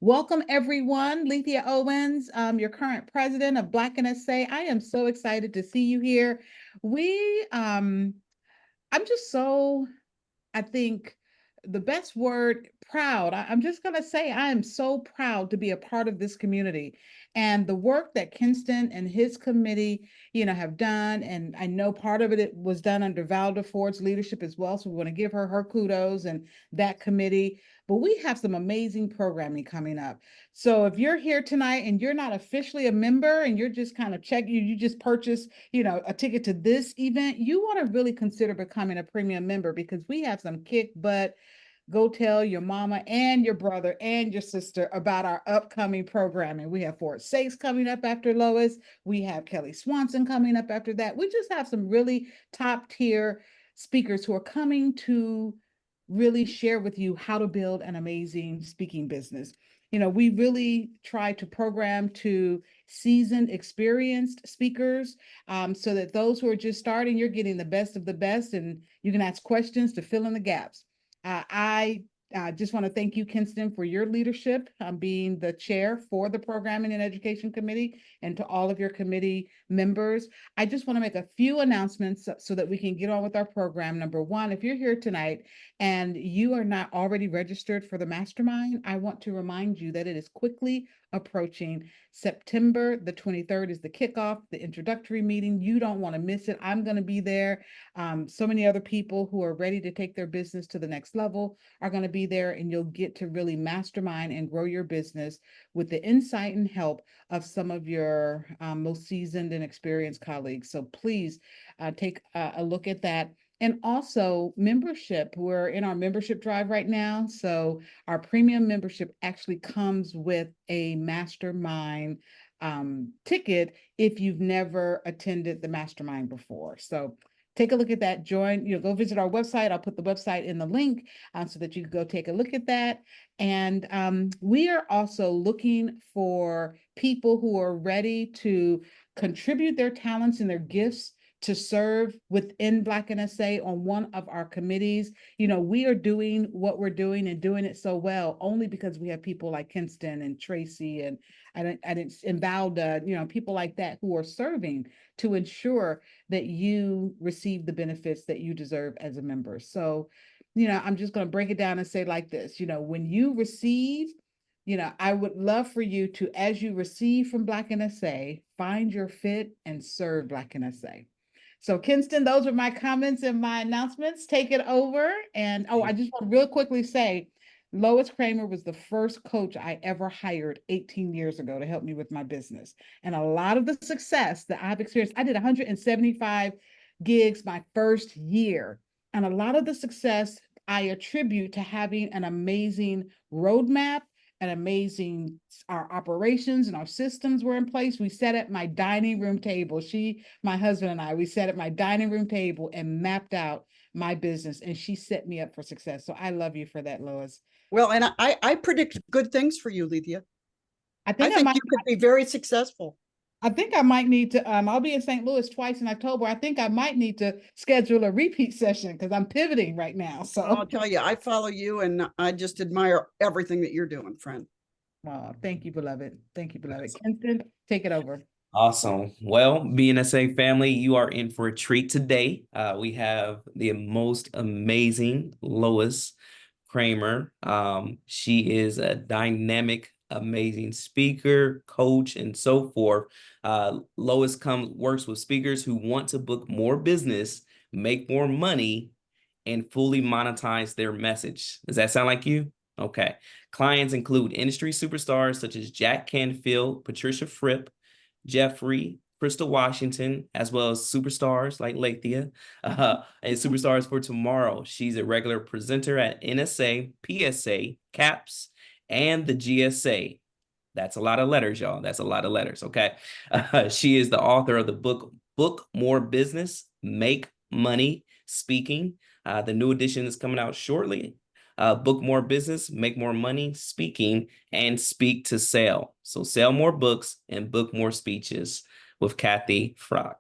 Welcome, everyone. Lethea Owens, your current president of Black NSA. I am so excited to see you here. I'm just so, I think the best word, proud. I'm just going to say I am so proud to be a part of this community and the work that Kinston and his committee, have done. And I know part of it was done under Valda Ford's leadership as well. So we want to give her kudos and that committee. But we have some amazing programming coming up. So if you're here tonight and you're not officially a member and you're just kind of you just purchased, a ticket to this event, you want to really consider becoming a premium member because we have some kick butt. Go tell your mama and your brother and your sister about our upcoming programming. We have Fort Sakes coming up after Lois. We have Kelly Swanson coming up after that. We just have some really top tier speakers who are coming to really share with you how to build an amazing speaking business. We really try to program to seasoned, experienced speakers, so that those who are just starting, you're getting the best of the best and you can ask questions to fill in the gaps. I just want to thank you, Kinston, for your leadership, being the chair for the Programming and Education Committee, and to all of your committee members. I just want to make a few announcements so that we can get on with our program. Number one, if you're here tonight and you are not already registered for the mastermind, I want to remind you that it is quickly approaching. September the 23rd is the kickoff, the introductory meeting. You don't want to miss it. I'm going to be there. So many other people who are ready to take their business to the next level are going to be there, and you'll get to really mastermind and grow your business with the insight and help of some of your most seasoned and experienced colleagues. So please take a look at that. And also membership. We're in our membership drive right now. So our premium membership actually comes with a mastermind ticket if you've never attended the mastermind before. So take a look at that. Join, go visit our website. I'll put the website in the link so that you can go take a look at that. And we are also looking for people who are ready to contribute their talents and their gifts to serve within Black NSA on one of our committees. We are doing what we're doing and doing it so well only because we have people like Kinston and Tracy and Valda, people like that who are serving to ensure that you receive the benefits that you deserve as a member. So, I'm just going to break it down and say like this, when you receive, I would love for you to, as you receive from Black NSA, find your fit and serve Black NSA. So Kinston, those are my comments and my announcements. Take it over. And I just want to real quickly say, Lois Kramer was the first coach I ever hired 18 years ago to help me with my business. And a lot of the success that I've experienced, I did 175 gigs my first year. And a lot of the success I attribute to having an amazing roadmap, an amazing, our operations and our systems were in place. We sat at my dining room table. My husband and I, we sat at my dining room table and mapped out my business, and she set me up for success. So I love you for that, Lois. Well, and I predict good things for you, Lethea. I I think think you could be very successful. I think I might need to, I'll be in St. Louis twice in October. I think I might need to schedule a repeat session because I'm pivoting right now. So I'll tell you, I follow you and I just admire everything that you're doing, friend. Thank you, beloved. Thank you, beloved. Kinston, take it over. Awesome. Well, BNSA family, you are in for a treat today. We have the most amazing Lois Kramer. She is a dynamic, amazing speaker, coach, and so forth. Lois works with speakers who want to book more business, make more money, and fully monetize their message. Does that sound like you? Okay. Clients include industry superstars such as Jack Canfield, Patricia Fripp, Jeffrey, Crystal Washington, as well as superstars like Lethea, and superstars for tomorrow. She's a regular presenter at NSA, PSA, CAPS, and the GSA. That's a lot of letters, y'all. That's a lot of letters, okay? She is the author of the book, Book More Business, Make Money Speaking. The new edition is coming out shortly. Book more business, make more money, speaking, and speak to sell. So sell more books and book more speeches with Kathy Frock.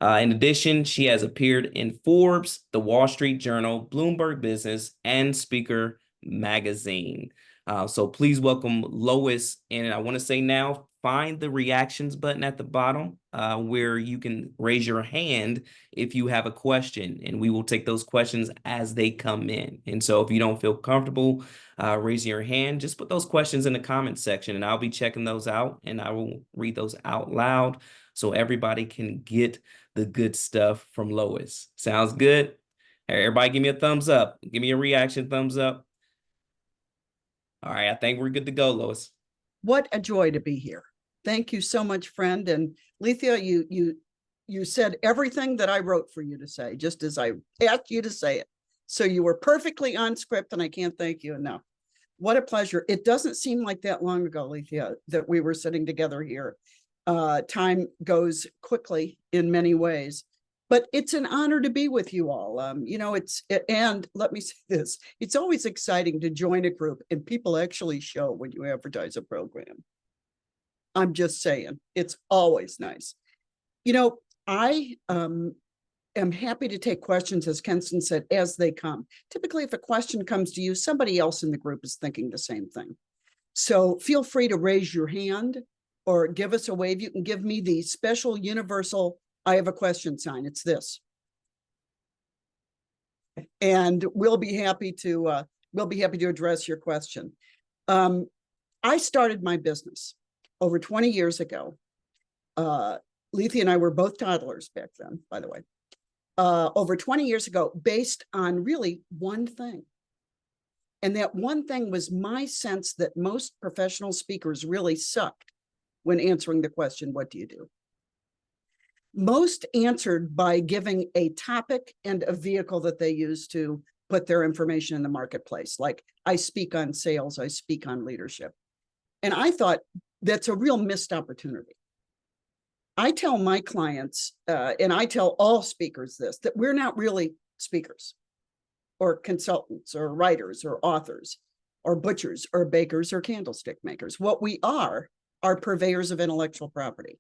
In addition, she has appeared in Forbes, The Wall Street Journal, Bloomberg Business, and Speaker Magazine. So please welcome Lois. And I want to say now, find the reactions button at the bottom where you can raise your hand if you have a question, and we will take those questions as they come in. And so if you don't feel comfortable raising your hand, just put those questions in the comment section, and I'll be checking those out, and I will read those out loud so everybody can get the good stuff from Lois. Sounds good? Everybody give me a thumbs up. Give me a reaction thumbs up. All right, I think we're good to go, Lois. What a joy to be here. Thank you so much, friend. And Lethea, you said everything that I wrote for you to say, just as I asked you to say it. So you were perfectly on script, and I can't thank you enough. What a pleasure. It doesn't seem like that long ago, Lethea, that we were sitting together here. Time goes quickly in many ways, but it's an honor to be with you all. And let me say this, it's always exciting to join a group and people actually show when you advertise a program. I'm just saying, it's always nice. I am happy to take questions, as Kenston said, as they come. Typically, if a question comes to you, somebody else in the group is thinking the same thing. So feel free to raise your hand or give us a wave. You can give me the special universal I have a question sign. It's this. And we'll be happy to address your question. I started my business over 20 years ago. Lethea and I were both toddlers back then, by the way. Over 20 years ago, based on really one thing. And that one thing was my sense that most professional speakers really sucked when answering the question, what do you do? Most answered by giving a topic and a vehicle that they use to put their information in the marketplace. Like, I speak on sales, I speak on leadership. And I thought that's a real missed opportunity. I tell my clients, and I tell all speakers this, that we're not really speakers or consultants or writers or authors or butchers or bakers or candlestick makers. What we are purveyors of intellectual property.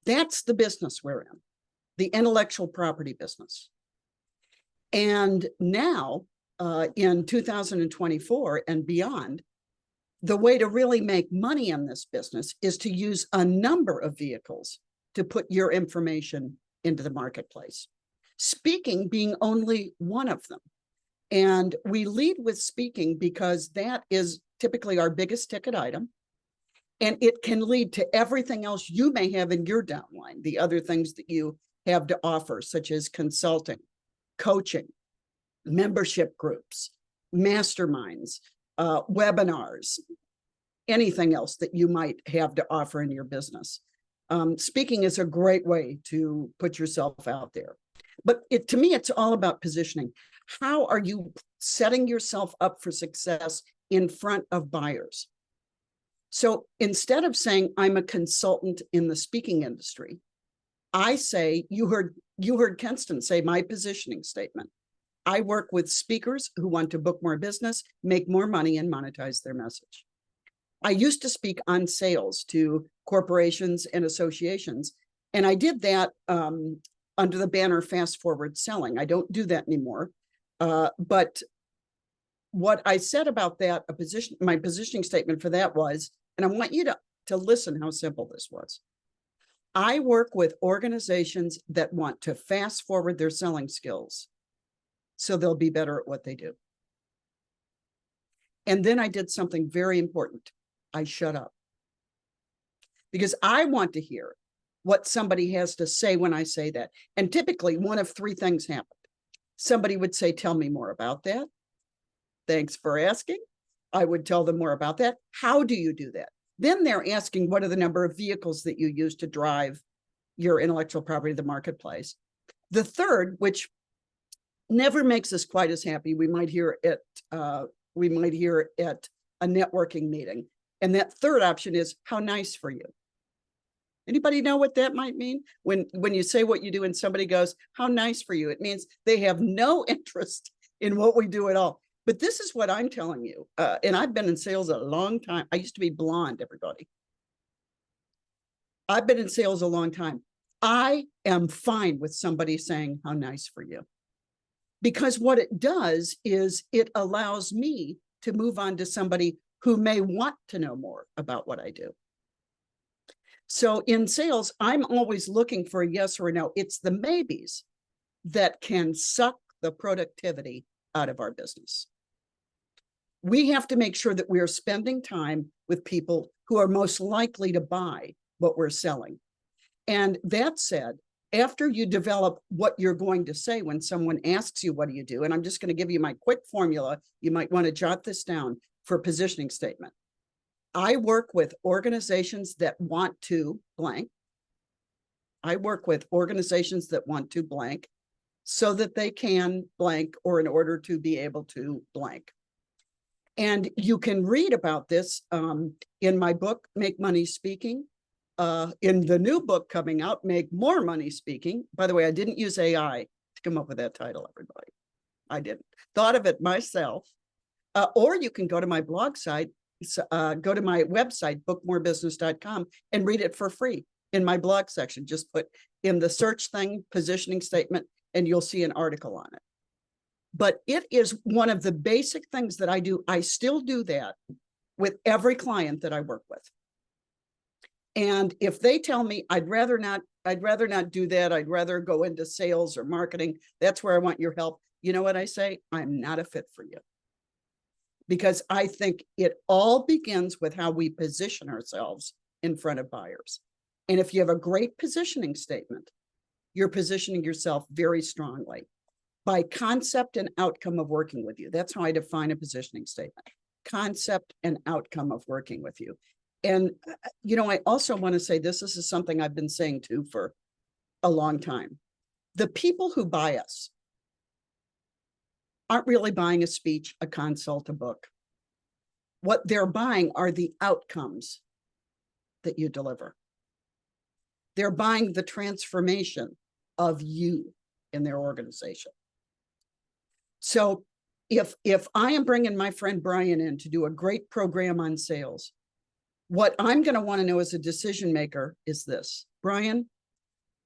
That's the business we're in, the intellectual property business. And now, in 2024 and beyond, the way to really make money in this business is to use a number of vehicles to put your information into the marketplace. Speaking being only one of them. And we lead with speaking because that is typically our biggest ticket item. And it can lead to everything else you may have in your downline, the other things that you have to offer, such as consulting, coaching, membership groups, masterminds, webinars, anything else that you might have to offer in your business. Speaking is a great way to put yourself out there. But to me, it's all about positioning. How are you setting yourself up for success in front of buyers? So instead of saying I'm a consultant in the speaking industry, I say, you heard Kenston say my positioning statement. I work with speakers who want to book more business, make more money, and monetize their message. I used to speak on sales to corporations and associations, and I did that under the banner Fast Forward Selling. I don't do that anymore. But what I said about that, my positioning statement for that was, and I want you to listen how simple this was. I work with organizations that want to fast forward their selling skills so they'll be better at what they do. And then I did something very important. I shut up. Because I want to hear what somebody has to say when I say that. And typically one of three things happened. Somebody would say, tell me more about that. Thanks for asking. I would tell them more about that. How do you do that? Then they're asking, what are the number of vehicles that you use to drive your intellectual property to the marketplace? The third, which never makes us quite as happy, we might hear at a networking meeting. And that third option is, how nice for you. Anybody know what that might mean? When you say what you do and somebody goes, how nice for you, it means they have no interest in what we do at all. But this is what I'm telling you. And I've been in sales a long time. I used to be blonde, everybody. I've been in sales a long time. I am fine with somebody saying, how nice for you. Because what it does is it allows me to move on to somebody who may want to know more about what I do. So in sales, I'm always looking for a yes or a no. It's the maybes that can suck the productivity out of our business. We have to make sure that we are spending time with people who are most likely to buy what we're selling. And that said, after you develop what you're going to say when someone asks you, what do you do? And I'm just going to give you my quick formula. You might want to jot this down for a positioning statement. I work with organizations that want to blank. I work with organizations that want to blank so that they can blank, or in order to be able to blank. And you can read about this in my book, Make Money Speaking. In the new book coming out, Make More Money Speaking. By the way, I didn't use AI to come up with that title, everybody. I didn't. Thought of it myself. Or you can go to my blog site, go to my website, bookmorebusiness.com, and read it for free in my blog section. Just put in the search thing, positioning statement, and you'll see an article on it. But it is one of the basic things that I do. I still do that with every client that I work with. And if they tell me I'd rather not do that, I'd rather go into sales or marketing, that's where I want your help. You know what I say? I'm not a fit for you. Because I think it all begins with how we position ourselves in front of buyers. And if you have a great positioning statement, you're positioning yourself very strongly by concept and outcome of working with you. That's how I define a positioning statement. Concept and outcome of working with you. And, you know, I also want to say this is something I've been saying too for a long time. The people who buy us aren't really buying a speech, a consult, a book. What they're buying are the outcomes that you deliver. They're buying the transformation of you in their organization. So if I am bringing my friend Brian in to do a great program on sales, what I'm going to want to know as a decision maker is this: Brian,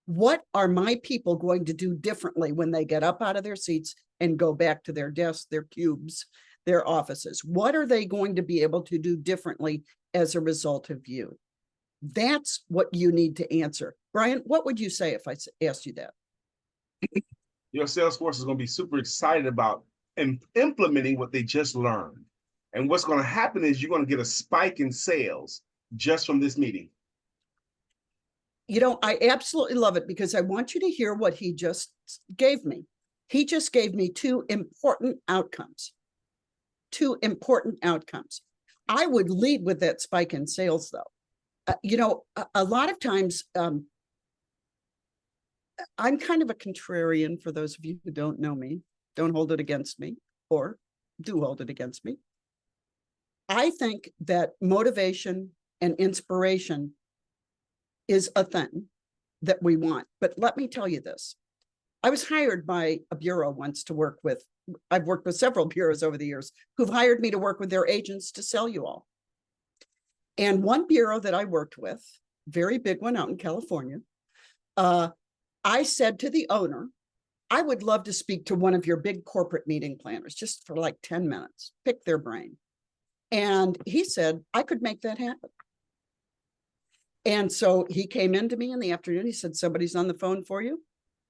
what are my people going to do differently when they get up out of their seats and go back to their desks, their cubes, their offices? What are they going to be able to do differently as a result of you? That's what you need to answer. Brian, what would you say if I asked you that? Your sales force is going to be super excited about implementing what they just learned. And what's going to happen is you're going to get a spike in sales just from this meeting. You know, I absolutely love it, because I want you to hear what he just gave me. He just gave me two important outcomes. Two important outcomes. I would lead with that spike in sales, though. You know, a lot of times, I'm kind of a contrarian, for those of you who don't know me. Don't hold it against me, or do hold it against me. I think that motivation and inspiration is a thing that we want. But let me tell you this. I was hired by a bureau once to work with. I've worked with several bureaus over the years who've hired me to work with their agents to sell you all. And one bureau that I worked with, very big one out in California, I said to the owner, I would love to speak to one of your big corporate meeting planners just for like 10 minutes, pick their brain. And he said, I could make that happen. And so he came in to me in the afternoon. He said, somebody's on the phone for you.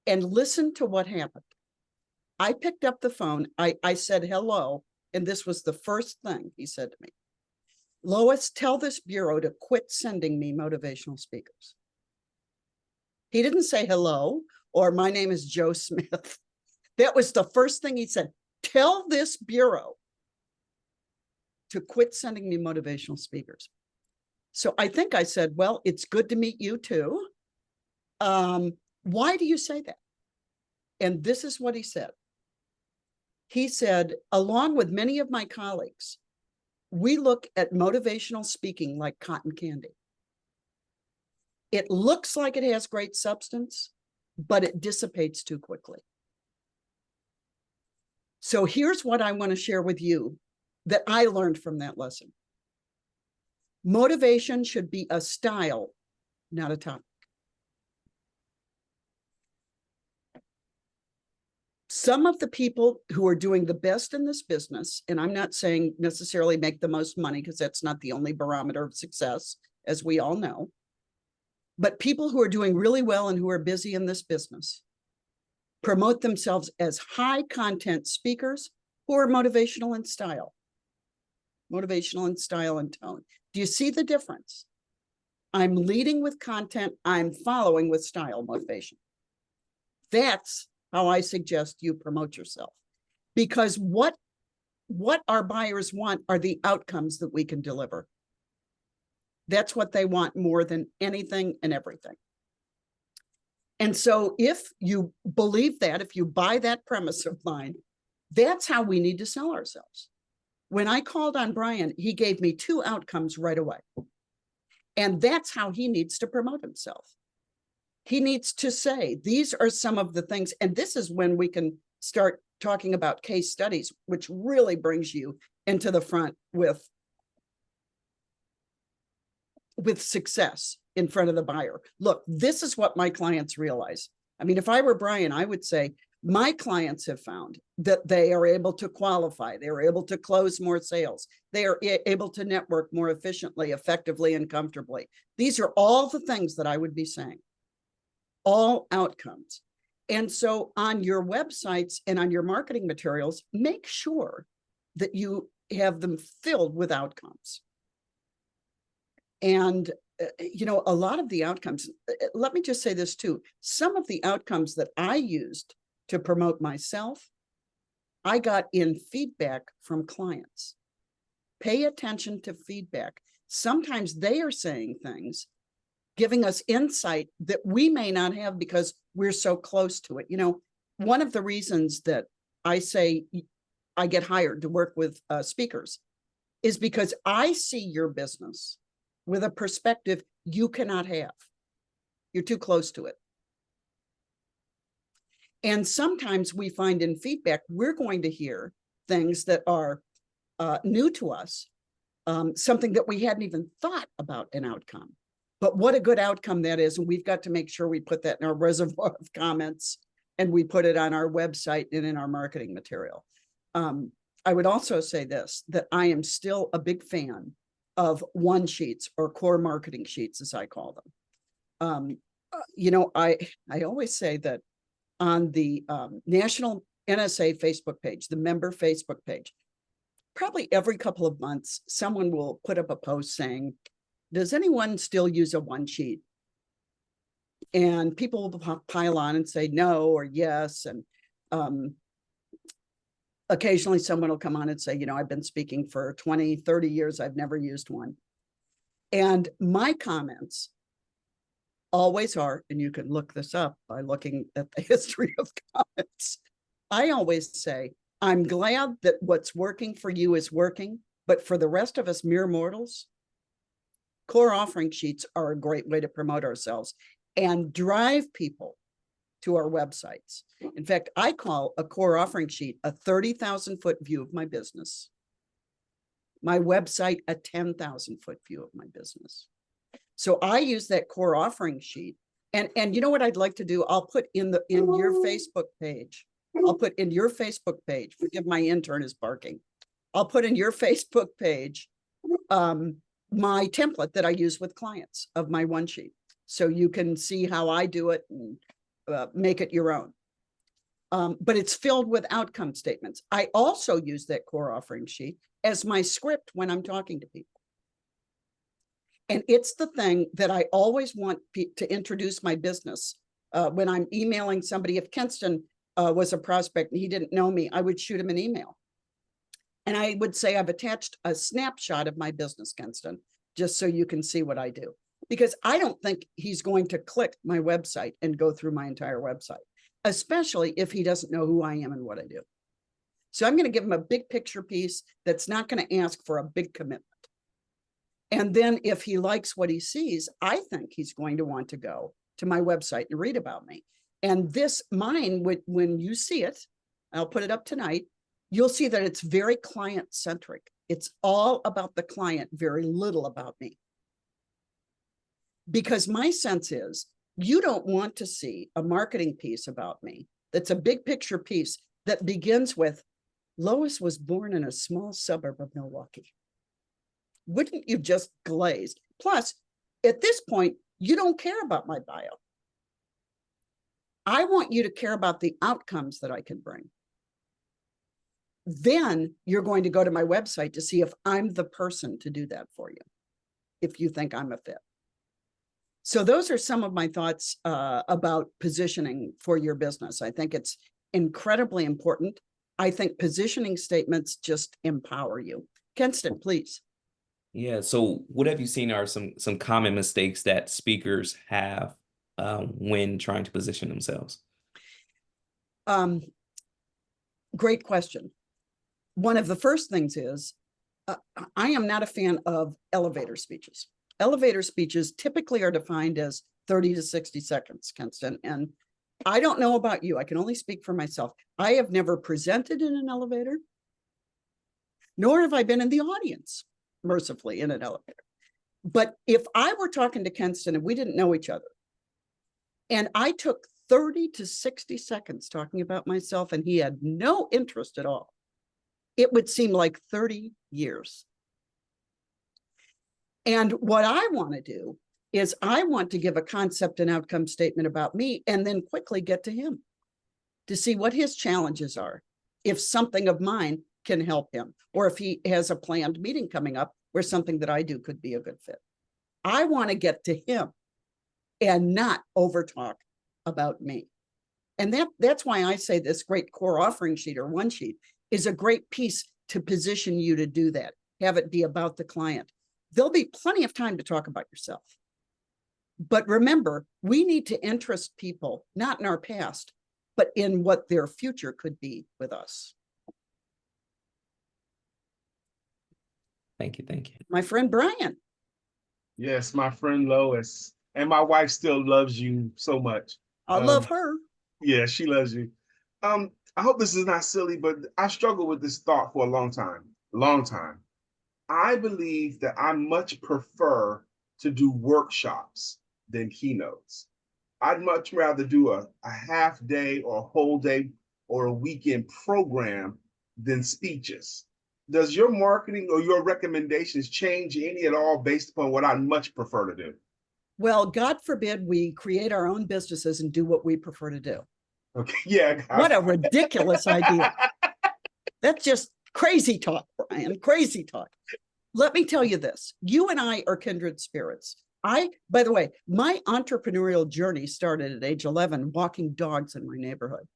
And listen to what happened. I picked up the phone. I said, hello. And this was the first thing he said to me. Lois, tell this bureau to quit sending me motivational speakers. He didn't say hello or my name is Joe Smith. That was the first thing he said. Tell this bureau to quit sending me motivational speakers. So I think I said, well, it's good to meet you too. Why do you say that? And this is what he said. He said, along with many of my colleagues, we look at motivational speaking like cotton candy. It looks like it has great substance, but it dissipates too quickly. So here's what I want to share with you that I learned from that lesson. Motivation should be a style, not a topic. Some of the people who are doing the best in this business, and I'm not saying necessarily make the most money because that's not the only barometer of success, as we all know, but people who are doing really well and who are busy in this business promote themselves as high content speakers who are motivational in style. Motivational in style and tone. Do you see the difference? I'm leading with content, I'm following with style motivation. That's how I suggest you promote yourself. Because what our buyers want are the outcomes that we can deliver. That's what they want more than anything and everything. And so if you believe that, if you buy that premise of mine, that's how we need to sell ourselves. When I called on Brian, he gave me 2 outcomes right away. And that's how he needs to promote himself. He needs to say, these are some of the things, and this is when we can start talking about case studies, which really brings you into the front with success in front of the buyer. Look, this is what my clients realize. I mean, if I were Brian, I would say, my clients have found that they are able to qualify. They are able to close more sales. They are able to network more efficiently, effectively, and comfortably. These are all the things that I would be saying. All outcomes. And so on your websites and on your marketing materials, make sure that you have them filled with outcomes. And, you know, a lot of the outcomes, let me just say this too, some of the outcomes that I used to promote myself, I got in feedback from clients. Pay attention to feedback. Sometimes they are saying things, giving us insight that we may not have because we're so close to it. You know, one of the reasons that I say I get hired to work with speakers is because I see your business with a perspective you cannot have. You're too close to it. And sometimes we find in feedback, we're going to hear things that are new to us, something that we hadn't even thought about an outcome. But what a good outcome that is. And we've got to make sure we put that in our reservoir of comments and we put it on our website and in our marketing material. I would also say this, that I am still a big fan of one sheets or core marketing sheets, as I call them. You know, I always say that on the National NSA Facebook page, the member Facebook page, probably every couple of months, someone will put up a post saying, does anyone still use a one sheet? And people will pile on and say no or yes. And occasionally someone will come on and say, you know, I've been speaking for 20, 30 years. I've never used one. And my comments always are, and you can look this up by looking at the history of comments. I always say, I'm glad that what's working for you is working, but for the rest of us mere mortals, core offering sheets are a great way to promote ourselves and drive people to our websites. In fact, I call a core offering sheet a 30,000-foot view of my business. My website, a 10,000-foot view of my business. So I use that core offering sheet. And you know what I'd like to do? I'll put in your Facebook page. I'll put in your Facebook page. Forgive my intern is barking. I'll put in your Facebook page my template that I use with clients of my one sheet. So you can see how I do it and make it your own. But it's filled with outcome statements. I also use that core offering sheet as my script when I'm talking to people. And it's the thing that I always want to introduce my business. When I'm emailing somebody, if Kenston was a prospect and he didn't know me, I would shoot him an email. And I would say, I've attached a snapshot of my business, Kenston, just so you can see what I do. Because I don't think he's going to click my website and go through my entire website, especially if he doesn't know who I am and what I do. So I'm going to give him a big picture piece that's not going to ask for a big commitment. And then if he likes what he sees, I think he's going to want to go to my website and read about me. And this mine, when you see it, I'll put it up tonight, you'll see that it's very client-centric. It's all about the client, very little about me. Because my sense is, you don't want to see a marketing piece about me that's a big picture piece that begins with, Lois was born in a small suburb of Milwaukee. Wouldn't you just glaze? Plus, at this point, you don't care about my bio. I want you to care about the outcomes that I can bring. Then you're going to go to my website to see if I'm the person to do that for you, if you think I'm a fit. So those are some of my thoughts about positioning for your business. I think it's incredibly important. I think positioning statements just empower you. Kenston, please. Yeah. So what have you seen are some common mistakes that speakers have when trying to position themselves? Great question. One of the first things is, I am not a fan of elevator speeches. Elevator speeches typically are defined as 30 to 60 seconds, Kenston. And I don't know about you. I can only speak for myself. I have never presented in an elevator, nor have I been in the audience, mercifully, in an elevator. But if I were talking to Kenston and we didn't know each other, and I took 30 to 60 seconds talking about myself and he had no interest at all, it would seem like 30 years. And what I want to do is I want to give a concept and outcome statement about me and then quickly get to him to see what his challenges are, if something of mine can help him, or if he has a planned meeting coming up where something that I do could be a good fit. I want to get to him and not over talk about me. And that's why I say this great core offering sheet or one sheet is a great piece to position you to do that. Have it be about the client. There'll be plenty of time to talk about yourself. But remember, we need to interest people, not in our past, but in what their future could be with us. Thank you. Thank you. My friend Brian. Yes, my friend Lois. And my wife still loves you so much. I love her. Yeah, she loves you. I hope this is not silly, but I struggled with this thought for a long time. I believe that I much prefer to do workshops than keynotes. I'd much rather do a half day or a whole day or a weekend program than speeches. Does your marketing or your recommendations change any at all based upon what I much prefer to do? Well, God forbid we create our own businesses and do what we prefer to do. Okay, yeah. What a ridiculous idea. That's just crazy talk, Brian, crazy talk. Let me tell you this. You and I are kindred spirits. By the way, my entrepreneurial journey started at age 11, walking dogs in my neighborhood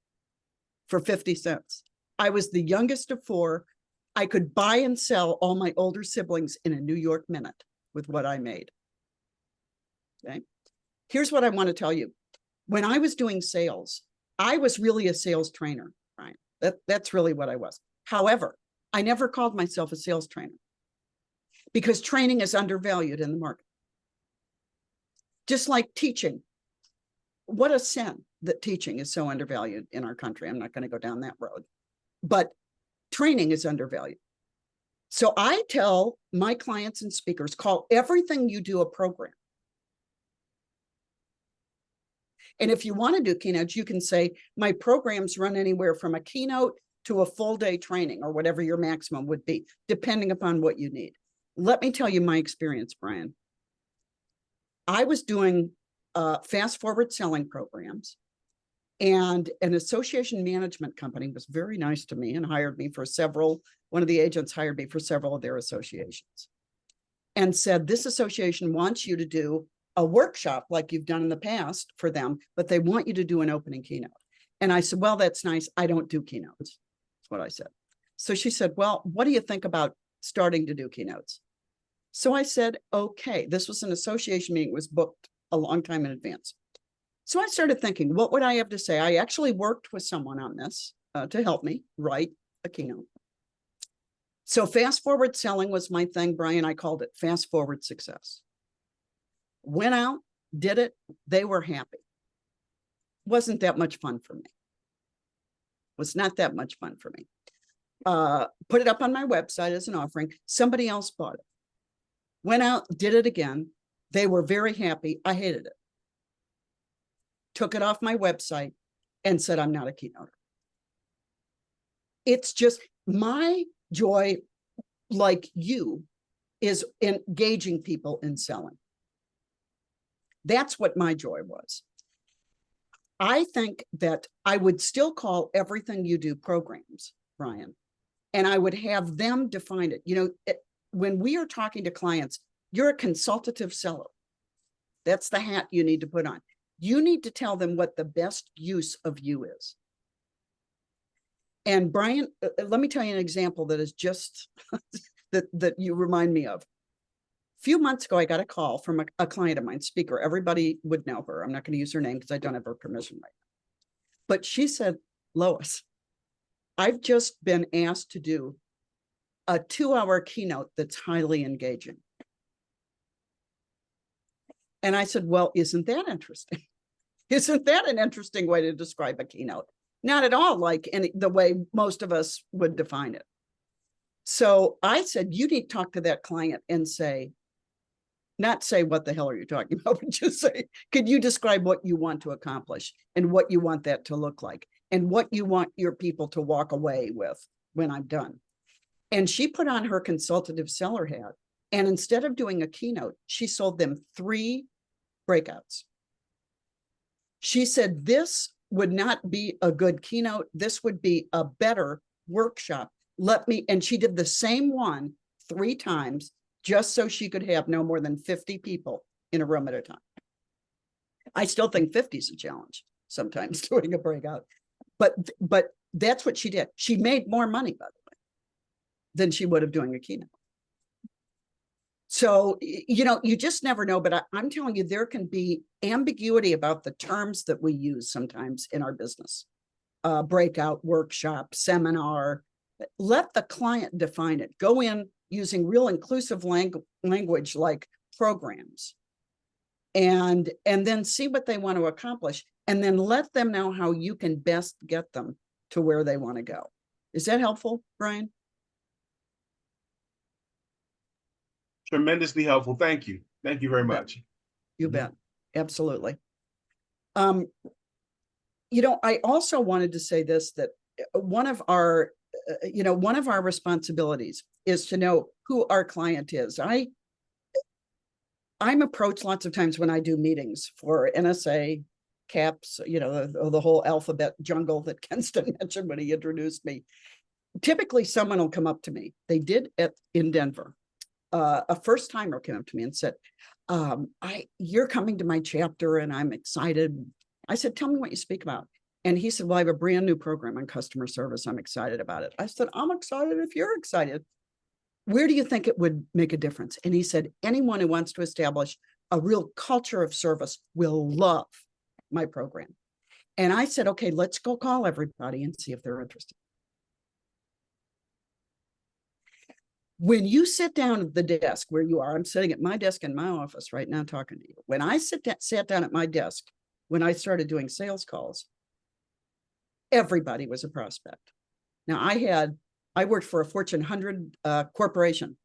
for 50 cents. I was the youngest of four. I could buy and sell all my older siblings in a New York minute with what I made. Okay. Here's what I want to tell you. When I was doing sales, I was really a sales trainer, Brian. That's really what I was. However, I never called myself a sales trainer because training is undervalued in the market. Just like teaching. What a sin that teaching is so undervalued in our country. I'm not going to go down that road, but training is undervalued. So I tell my clients and speakers, call everything you do a program. And if you want to do keynotes, you can say, my programs run anywhere from a keynote to a full day training or whatever your maximum would be, depending upon what you need. Let me tell you my experience, Brian. I was doing fast forward selling programs, and an association management company was very nice to me and hired me for one of the agents hired me for several of their associations and said, this association wants you to do a workshop like you've done in the past for them, but they want you to do an opening keynote. And I said, well, that's nice. I don't do keynotes. That's what I said. So she said, well, what do you think about starting to do keynotes? So I said, okay, this was an association meeting, was booked a long time in advance. So I started thinking, what would I have to say? I actually worked with someone on this to help me write a keynote. So fast forward selling was my thing, Brian. I called it fast forward success. Went out, did it. They were happy. Wasn't that much fun for me. Was not that much fun for me. Put it up on my website as an offering. Somebody else bought it. Went out, did it again. They were very happy. I hated it. Took it off my website and said, I'm not a keynoter. It's just my joy, like you, is engaging people in selling. That's what my joy was. I think that I would still call everything you do programs, Brian, and I would have them define it. You know, when we are talking to clients, you're a consultative seller. That's the hat you need to put on. You need to tell them what the best use of you is. And Brian, let me tell you an example that is just that you remind me of. A few months ago, I got a call from a client of mine, speaker. Everybody would know her. I'm not going to use her name because I don't have her permission right now. But she said, Lois, I've just been asked to do a 2-hour keynote that's highly engaging. And I said, well, isn't that interesting? Isn't that an interesting way to describe a keynote? Not at all like the way most of us would define it. So I said, you need to talk to that client and say, not say, what the hell are you talking about? But just say, could you describe what you want to accomplish and what you want that to look like and what you want your people to walk away with when I'm done? And she put on her consultative seller hat. And instead of doing a keynote, she sold them 3 breakouts. She said, this would not be a good keynote. This would be a better workshop. And she did the same one 3 times just so she could have no more than 50 people in a room at a time. I still think 50 is a challenge sometimes doing a breakout, but that's what she did. She made more money, by the way, than she would have doing a keynote. So, you know, you just never know, but I'm telling you, there can be ambiguity about the terms that we use sometimes in our business. Breakout, workshop, seminar. Let the client define it. Go in using real inclusive language like programs, and then see what they want to accomplish, and then let them know how you can best get them to where they want to go. Is that helpful, Brian? Tremendously helpful. Thank you. Thank you very much. You bet. Absolutely. You know, I also wanted to say this, that one of our responsibilities is to know who our client is. I'm approached lots of times when I do meetings for NSA, CAPS, you know, the whole alphabet jungle that Kenston mentioned when he introduced me. Typically, someone will come up to me. They did in Denver. A first timer came up to me and said, you're coming to my chapter and I'm excited. I said, tell me what you speak about. And he said, well, I have a brand new program on customer service. I'm excited about it. I said, I'm excited if you're excited. Where do you think it would make a difference? And he said, anyone who wants to establish a real culture of service will love my program. And I said, okay, let's go call everybody and see if they're interested. When you sit down at the desk where you are, I'm sitting at my desk in my office right now talking to you. When I sat down at my desk, when I started doing sales calls, everybody was a prospect. Now I worked for a Fortune 100 corporation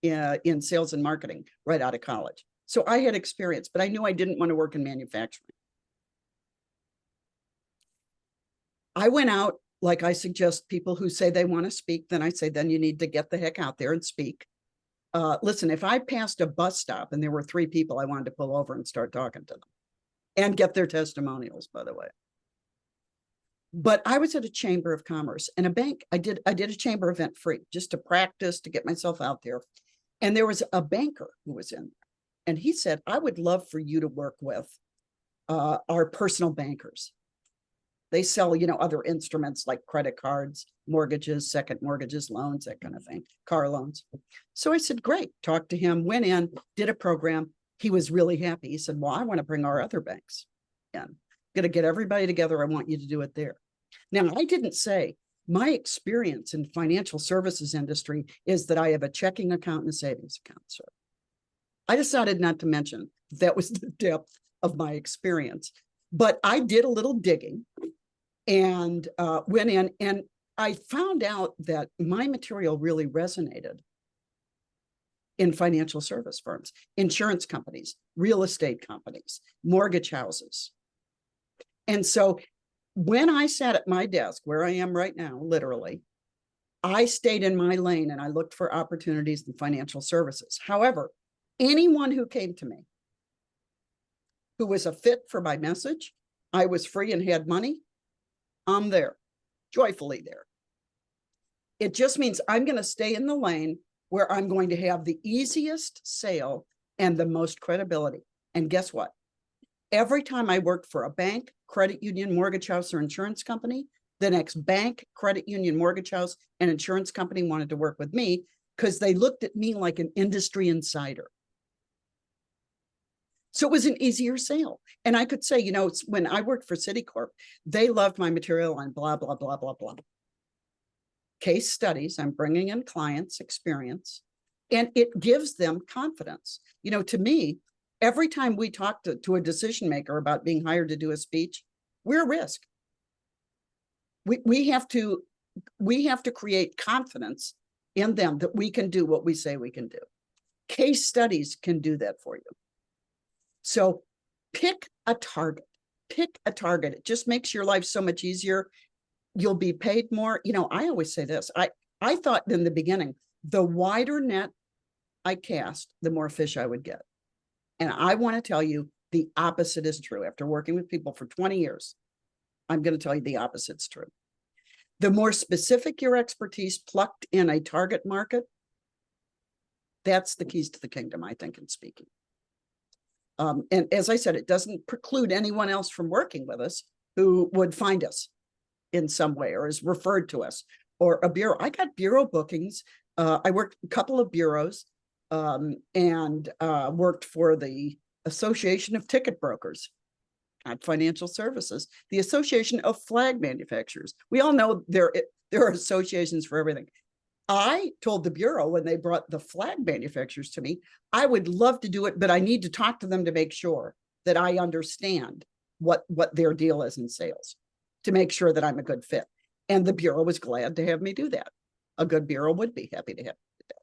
in sales and marketing right out of college. So I had experience, but I knew I didn't want to work in manufacturing. I went out, like I suggest people who say they want to speak, then I say, then you need to get the heck out there and speak. Listen, if I passed a bus stop and there were 3 people, I wanted to pull over and start talking to them and get their testimonials, by the way. But I was at a chamber of commerce and a bank. I did a chamber event free just to practice, to get myself out there. And there was a banker who was in there. And he said, I would love for you to work with our personal bankers. They sell, you know, other instruments like credit cards, mortgages, second mortgages, loans, that kind of thing, car loans. So I said, great, talked to him, went in, did a program. He was really happy. He said, well, I want to bring our other banks in. Going to get everybody together. I want you to do it there. Now, I didn't say my experience in financial services industry is that I have a checking account and a savings account, sir. I decided not to mention that was the depth of my experience, but I did a little digging and went in, and I found out that my material really resonated in financial service firms, insurance companies, real estate companies, mortgage houses. And so When I sat at my desk, where I am right now, literally, I stayed in my lane and I looked for opportunities in financial services. However, anyone who came to me who was a fit for my message, I was free and had money, I'm there, joyfully there. It just means I'm going to stay in the lane where I'm going to have the easiest sale and the most credibility. And guess what? Every time I worked for a bank, credit union, mortgage house, or insurance company, the next bank, credit union, mortgage house, and insurance company wanted to work with me because they looked at me like an industry insider. So it was an easier sale. And I could say, you know, it's when I worked for Citicorp, they loved my material on blah, blah, blah, blah, blah. Case studies, I'm bringing in clients' experience, and it gives them confidence. You know, to me, every time we talk to a decision maker about being hired to do a speech, we're a risk. We have to create confidence in them that we can do what we say we can do. Case studies can do that for you. So pick a target. Pick a target. It just makes your life so much easier. You'll be paid more. You know, I always say this. I thought in the beginning, the wider net I cast, the more fish I would get. And I want to tell you the opposite is true. After working with people for 20 years, I'm going to tell you the opposite's true. The more specific your expertise plucked in a target market, that's the keys to the kingdom, I think, in speaking. And as I said, it doesn't preclude anyone else from working with us who would find us in some way or is referred to us or a bureau. I got bureau bookings. I worked a couple of bureaus and worked for the Association of Ticket Brokers, not financial services, the Association of Flag Manufacturers. We all know there are associations for everything. I told the bureau when they brought the flag manufacturers to me, I would love to do it, but I need to talk to them to make sure that I understand what their deal is in sales, to make sure that I'm a good fit. And the bureau was glad to have me do that. A good bureau would be happy to have me do that.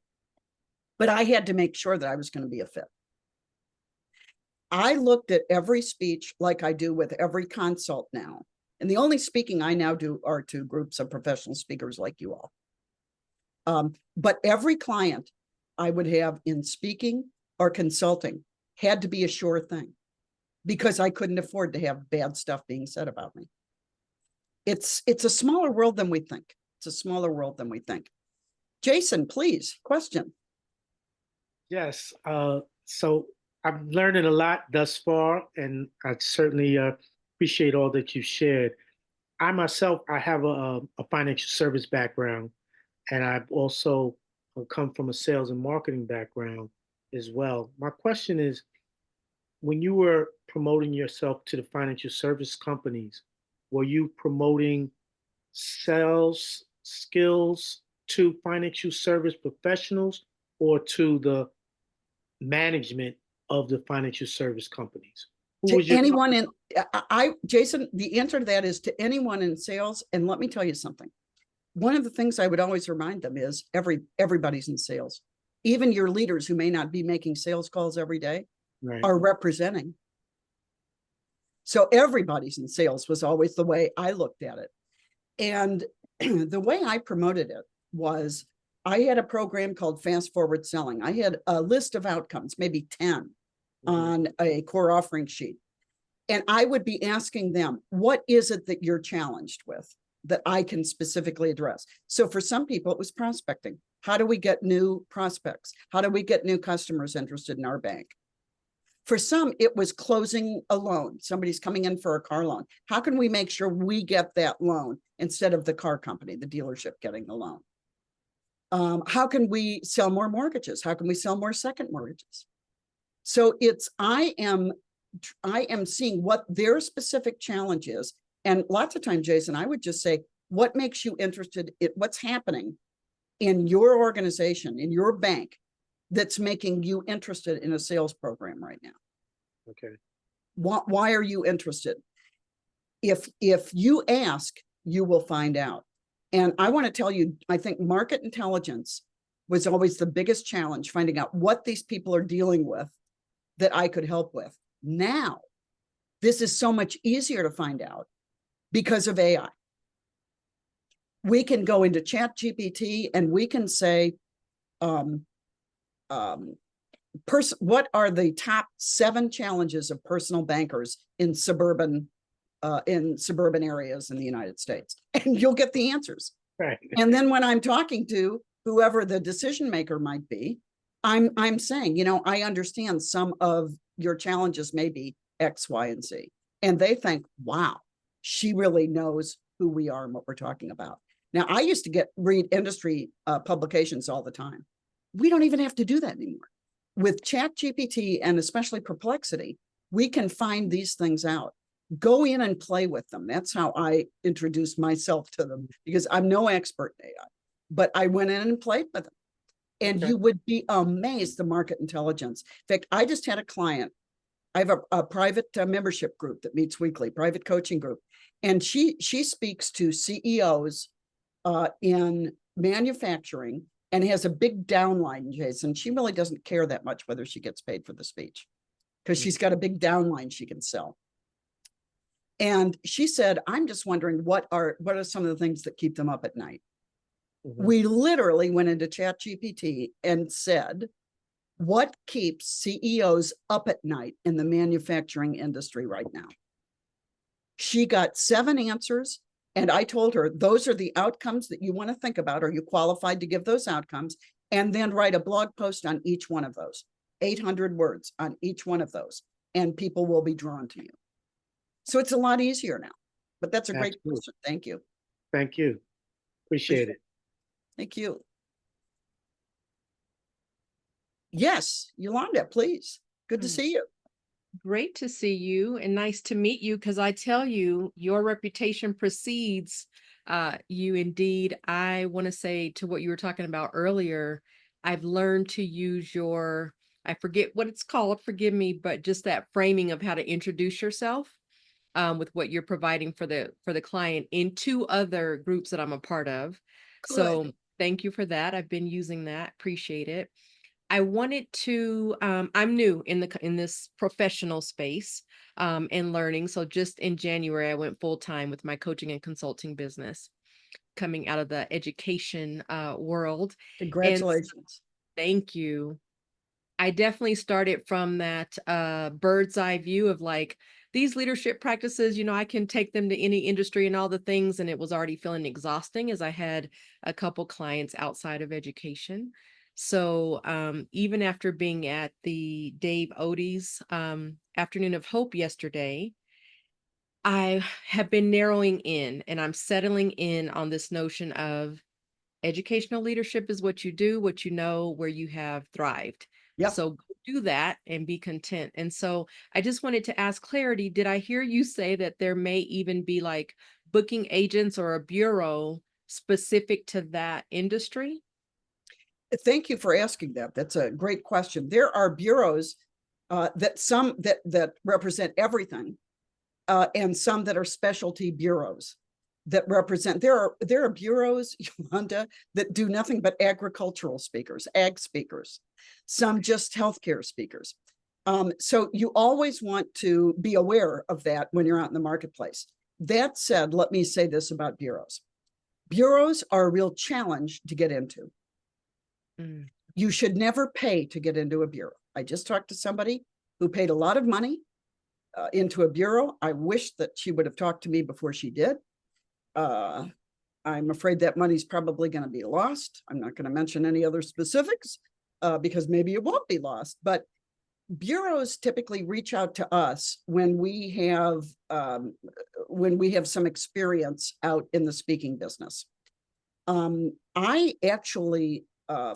But I had to make sure that I was going to be a fit. I looked at every speech like I do with every consult now. And the only speaking I now do are to groups of professional speakers like you all. But every client I would have in speaking or consulting had to be a sure thing because I couldn't afford to have bad stuff being said about me. It's a smaller world than we think. It's a smaller world than we think. Jason, please, question. Yes. So I'm learning a lot thus far, and I certainly appreciate all that you've shared. I myself, I have a financial service background, and I've also come from a sales and marketing background as well. My question is, when you were promoting yourself to the financial service companies, were you promoting sales skills to financial service professionals or to the management of the financial service companies? To anyone in, Jason, the answer to that is to anyone in sales. And let me tell you something. One of the things I would always remind them is everybody's in sales. Even your leaders who may not be making sales calls every day are representing. So everybody's in sales was always the way I looked at it. And the way I promoted it was I had a program called Fast Forward Selling. I had a list of outcomes, maybe 10 on a core offering sheet. And I would be asking them, what is it that you're challenged with that I can specifically address? So for some people, it was prospecting. How do we get new prospects? How do we get new customers interested in our bank? For some, it was closing a loan. Somebody's coming in for a car loan. How can we make sure we get that loan instead of the car company, the dealership getting the loan? How can we sell more mortgages? How can we sell more second mortgages? So it's, I am seeing what their specific challenge is. And lots of times, Jason, I would just say, what makes you interested in what's happening in your organization, in your bank, that's making you interested in a sales program right now? Okay. Why are you interested? If you ask, you will find out. And I want to tell you, I think market intelligence was always the biggest challenge, finding out what these people are dealing with that I could help with. Now, this is so much easier to find out because of AI. We can go into ChatGPT and we can say, what are the top 7 challenges of personal bankers in suburban areas in the United States? And you'll get the answers. Right. And then when I'm talking to whoever the decision maker might be, I'm saying, I understand some of your challenges may be X, Y, and Z. And they think, wow, she really knows who we are and what we're talking about. Now, I used to read industry publications all the time. We don't even have to do that anymore. With ChatGPT and especially Perplexity, we can find these things out. Go in and play with them. That's how I introduced myself to them, because I'm no expert in AI, but I went in and played with them. And Okay. you would be amazed, the market intelligence. In fact, I just had a client. I have a private membership group that meets weekly, private coaching group. And she speaks to CEOs in manufacturing and has a big downline, Jason. She really doesn't care that much whether she gets paid for the speech, because she's got a big downline she can sell. And she said, I'm just wondering what are some of the things that keep them up at night? Mhm. We literally went into ChatGPT and said, what keeps CEOs up at night in the manufacturing industry right now? She got 7 answers. And I told her, those are the outcomes that you want to think about. Are you qualified to give those outcomes? And then write a blog post on each one of those, 800 words on each one of those, and people will be drawn to you. So it's a lot easier now, but that's a great Absolutely. question. Thank you. Thank you. Appreciate it. Thank you. Yes, Yolanda, please. Good to see you. Great to see you and nice to meet you, because I tell you, your reputation precedes you indeed. I want to say to what you were talking about earlier, I've learned to use I forget what it's called, forgive me, but just that framing of how to introduce yourself with what you're providing for the client in 2 other groups that I'm a part of. So thank you for that. I've been using that. Appreciate it. I wanted to, I'm new in this professional space and learning. So just in January, I went full time with my coaching and consulting business, coming out of the education world. And Congratulations. thank you. I definitely started from that bird's eye view of like, these leadership practices, I can take them to any industry and all the things. And it was already feeling exhausting as I had a couple clients outside of education. So even after being at the Dave Oatey's Afternoon of Hope yesterday, I have been narrowing in and I'm settling in on this notion of educational leadership is what you do, what you know, where you have thrived. Yep. So go do that and be content. And so I just wanted to ask clarity. Did I hear you say that there may even be like booking agents or a bureau specific to that industry? Thank you for asking that. That's a great question. There are bureaus that represent everything, and some that are specialty bureaus that represent. There are bureaus, Yolanda, that do nothing but agricultural speakers, ag speakers, some just healthcare speakers. So you always want to be aware of that when you're out in the marketplace. That said, let me say this about bureaus. Bureaus are a real challenge to get into. You should never pay to get into a bureau. I just talked to somebody who paid a lot of money into a bureau. I wish that she would have talked to me before she did. I'm afraid that money's probably going to be lost. I'm not going to mention any other specifics because maybe it won't be lost. But bureaus typically reach out to us when we have some experience out in the speaking business. I actually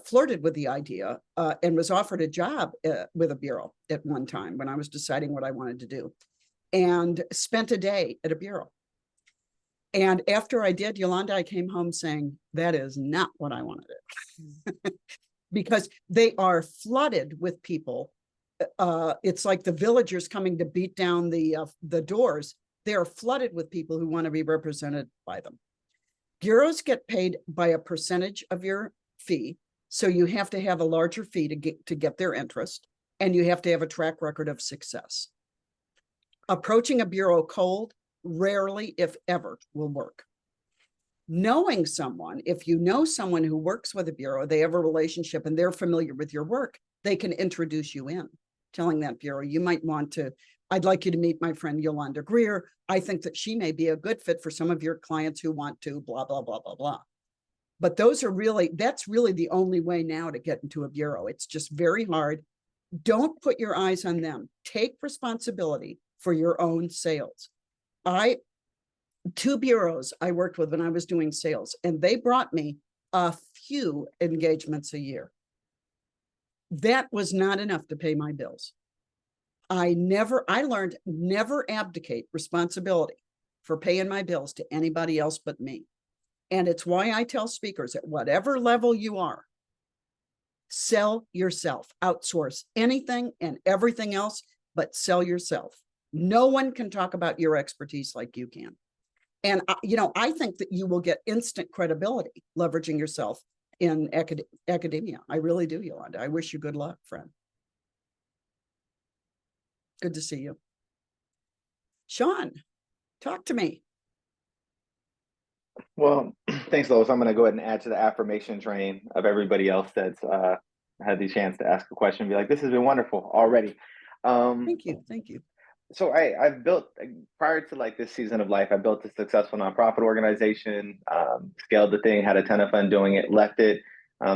flirted with the idea and was offered a job with a bureau at one time when I was deciding what I wanted to do, and spent a day at a bureau. And after I did, Yolanda, I came home saying, that is not what I want to do. Because they are flooded with people. It's like the villagers coming to beat down the doors. They are flooded with people who want to be represented by them. Bureaus get paid by a percentage of your fee. So you have to have a larger fee to get their interest, and you have to have a track record of success. Approaching a bureau cold rarely, if ever, will work. Knowing someone, if you know someone who works with a bureau, they have a relationship and they're familiar with your work, they can introduce you in, telling that bureau, you might want to, I'd like you to meet my friend Yolanda Greer. I think that she may be a good fit for some of your clients who want to blah, blah, blah, blah, blah. But those are really, that's really the only way now to get into a bureau. It's just very hard. Don't put your eyes on them. Take responsibility for your own sales. Two bureaus I worked with when I was doing sales, and they brought me a few engagements a year. That was not enough to pay my bills. I learned never abdicate responsibility for paying my bills to anybody else but me. And it's why I tell speakers at whatever level you are, sell yourself, outsource anything and everything else, but sell yourself. No one can talk about your expertise like you can. And, I think that you will get instant credibility leveraging yourself in academia. I really do, Yolanda. I wish you good luck, friend. Good to see you. Sean, talk to me. Well, thanks, Lois. I'm going to go ahead and add to the affirmation train of everybody else that's had the chance to ask a question. Be like, this has been wonderful already. Thank you. Thank you. So I've built, prior to like this season of life, I built a successful nonprofit organization, scaled the thing, had a ton of fun doing it, left it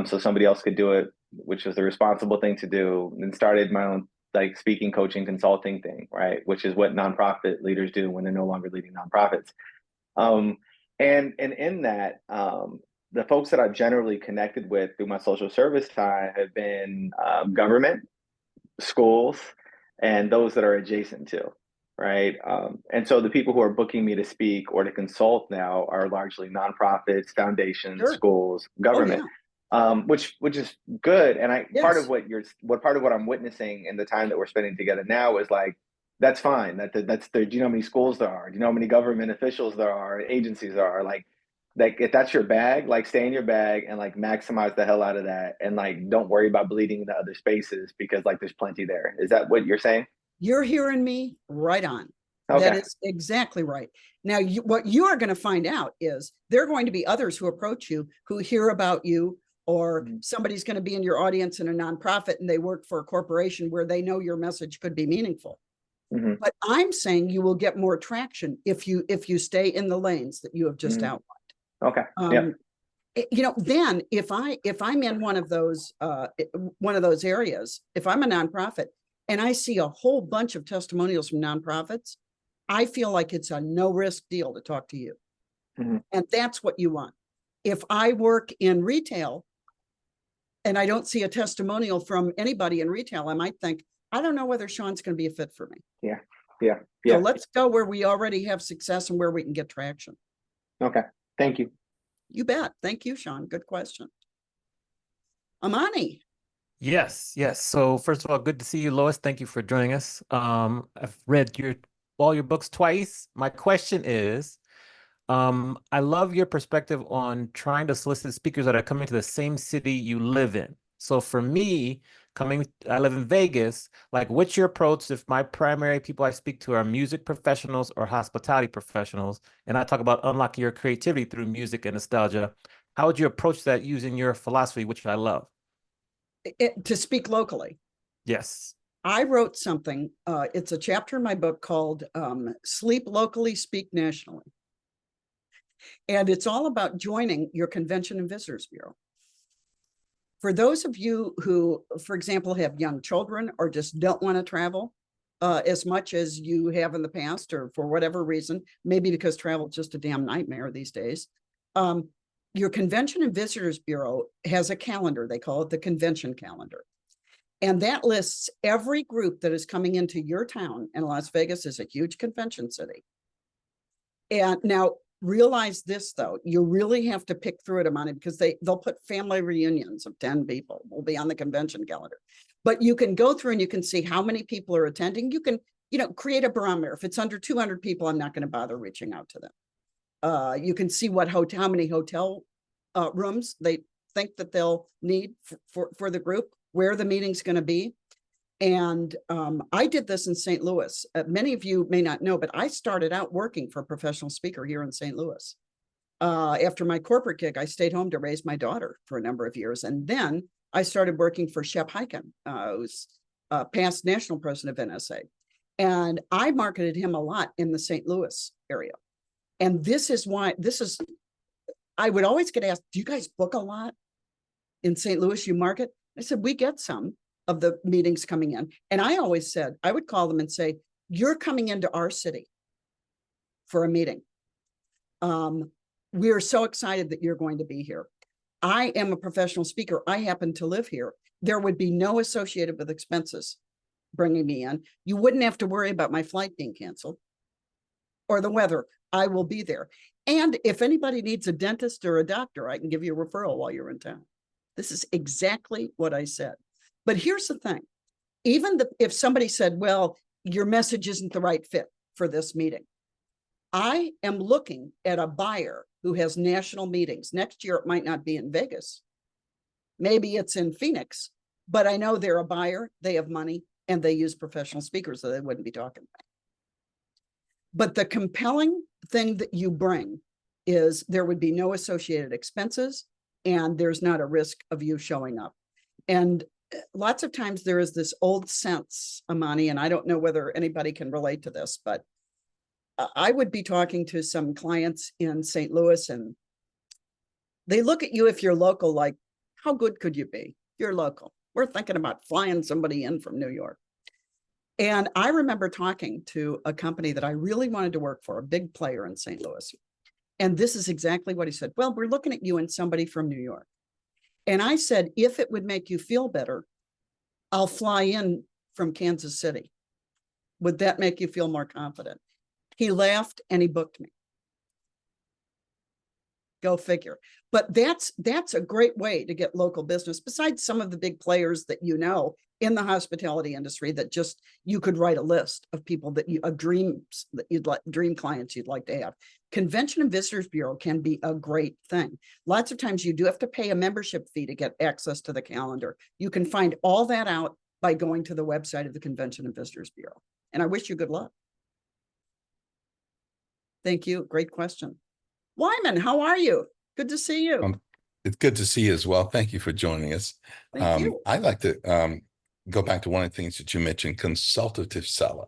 so somebody else could do it, which was the responsible thing to do, and started my own like speaking, coaching, consulting thing, right? Which is what nonprofit leaders do when they're no longer leading nonprofits. And in that, the folks that I've generally connected with through my social service time have been government, schools, and those that are adjacent to, right? And so the people who are booking me to speak or to consult now are largely nonprofits, foundations, Sure. government, which is good. And part of Yes. what I'm witnessing in the time that we're spending together now is like, that's fine. That's do you know how many schools there are? Do you know how many government officials there are, agencies there are? Like if that's your bag, like stay in your bag and like maximize the hell out of that, and like don't worry about bleeding into other spaces because like there's plenty there. Is that what you're saying? You're hearing me right on. Okay. That is exactly right. Now, what you are going to find out is there are going to be others who approach you, who hear about you, or somebody's going to be in your audience in a nonprofit and they work for a corporation where they know your message could be meaningful. Mm-hmm. But I'm saying you will get more traction if you stay in the lanes that you have just outlined. Okay. Then if I'm in one of those areas, if I'm a nonprofit and I see a whole bunch of testimonials from nonprofits, I feel like it's a no risk deal to talk to you. Mm-hmm. And that's what you want. If I work in retail and I don't see a testimonial from anybody in retail, I might think, I don't know whether Sean's going to be a fit for me. Yeah. So let's go where we already have success and where we can get traction. Okay. Thank you. You bet. Thank you, Sean. Good question. Amani. Yes. So first of all, good to see you, Lois. Thank you for joining us. I've read all your books twice. My question is, I love your perspective on trying to solicit speakers that are coming to the same city you live in. So for me, I live in Vegas, like what's your approach if my primary people I speak to are music professionals or hospitality professionals, and I talk about unlocking your creativity through music and nostalgia? How would you approach that using your philosophy, which I love? To speak locally. Yes. I wrote something, it's a chapter in my book called Sleep Locally, Speak Nationally. And it's all about joining your Convention and Visitors Bureau. For those of you who, for example, have young children or just don't want to travel as much as you have in the past, or for whatever reason, maybe because travel is just a damn nightmare these days, your Convention and Visitors Bureau has a calendar. They call it the convention calendar. And that lists every group that is coming into your town. And Las Vegas is a huge convention city. And now, realize this, though, you really have to pick through it, Amani, because they'll put family reunions of 10 people will be on the convention calendar. But you can go through and you can see how many people are attending. You can, create a barometer. If it's under 200 people, I'm not going to bother reaching out to them. You can see how many hotel rooms they think that they'll need for the group, where the meeting's going to be. And I did this in St. Louis. Many of you may not know, but I started out working for a professional speaker here in St. Louis. After my corporate gig, I stayed home to raise my daughter for a number of years. And then I started working for Shep Hyken, who's past national president of NSA. And I marketed him a lot in the St. Louis area. And this is why, I would always get asked, do you guys book a lot in St. Louis? You market? I said, we get some of the meetings coming in. And I always said, I would call them and say, you're coming into our city for a meeting. We are so excited that you're going to be here. I am a professional speaker. I happen to live here. There would be no associated with expenses bringing me in. You wouldn't have to worry about my flight being canceled or the weather. I will be there. And if anybody needs a dentist or a doctor, I can give you a referral while you're in town. This is exactly what I said. But here's the thing. Even if somebody said, well, your message isn't the right fit for this meeting, I am looking at a buyer who has national meetings. Next year, it might not be in Vegas. Maybe it's in Phoenix, but I know they're a buyer, they have money, and they use professional speakers, so they wouldn't be talking about it. But the compelling thing that you bring is there would be no associated expenses, and there's not a risk of you showing up. And lots of times there is this old sense, Amani, and I don't know whether anybody can relate to this, but I would be talking to some clients in St. Louis, and they look at you if you're local, like, how good could you be? You're local. We're thinking about flying somebody in from New York. And I remember talking to a company that I really wanted to work for, a big player in St. Louis. And this is exactly what he said. Well, we're looking at you and somebody from New York. And I said, if it would make you feel better, I'll fly in from Kansas City. Would that make you feel more confident? He laughed and he booked me. Go figure. But that's a great way to get local business, besides some of the big players that you know in the hospitality industry that just, you could write a list of people that you, of dreams that you'd like, dream clients you'd like to have. Convention and Visitors Bureau can be a great thing. Lots of times you do have to pay a membership fee to get access to the calendar. You can find all that out by going to the website of the Convention and Visitors Bureau. And I wish you good luck. Thank you. Great question. Wyman, how are you? Good to see you. It's good to see you as well. Thank you for joining us. Thank you. I'd like to go back to one of the things that you mentioned, consultative seller,